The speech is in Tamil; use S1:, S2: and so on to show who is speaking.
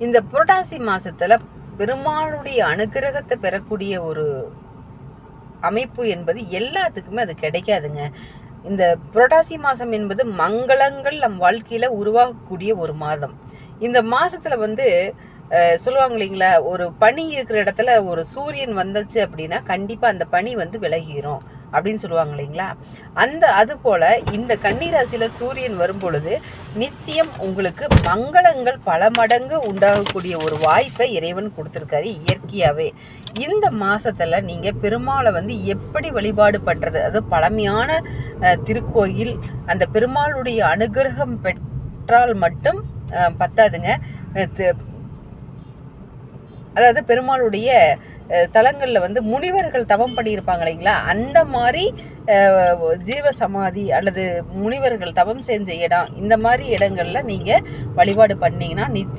S1: இந்த புரட்டாசி மாசத்துல பெருமாளுடைய அனுகிரகத்தை பெறக்கூடிய ஒரு அமைப்பு என்பது எல்லாத்துக்குமே அது கிடைக்காதுங்க. இந்த புரட்டாசி மாதம் என்பது மங்களங்கள் நம் வாழ்க்கையில் உருவாகக்கூடிய ஒரு மாதம். இந்த மாதத்தில் சொல்லுவாங்க இல்லைங்களா, ஒரு பனி இருக்கிற இடத்துல ஒரு சூரியன் வந்துச்சு அப்படின்னா கண்டிப்பாக அந்த பனி விலகிரும் அப்படின்னு சொல்லுவாங்க இல்லைங்களா. அது போல் இந்த கன்னிராசியில் சூரியன் வரும் பொழுது நிச்சயம் உங்களுக்கு மங்களங்கள் பல மடங்கு உண்டாகக்கூடிய ஒரு வாய்ப்பை இறைவன் கொடுத்துருக்காரு இயற்கையாகவே. இந்த மாதத்தில் நீங்கள் பெருமாளை எப்படி வழிபாடு பண்ணுறது, அது பழமையான திருக்கோயில், அந்த பெருமாளுடைய அனுகிரகம் பெற்றால் மட்டும் பத்தாதுங்க. அதாவது பெருமாளுடைய தலங்களில் முனிவர்கள் தவம் பண்ணியிருப்பாங்க இல்லைங்களா, அந்த மாதிரி ஜீவ சமாதி அல்லது முனிவர்கள் தவம் செஞ்ச இடம், இந்த மாதிரி இடங்கள்ல நீங்கள் வழிபாடு பண்ணிங்கன்னா நிச்சயம்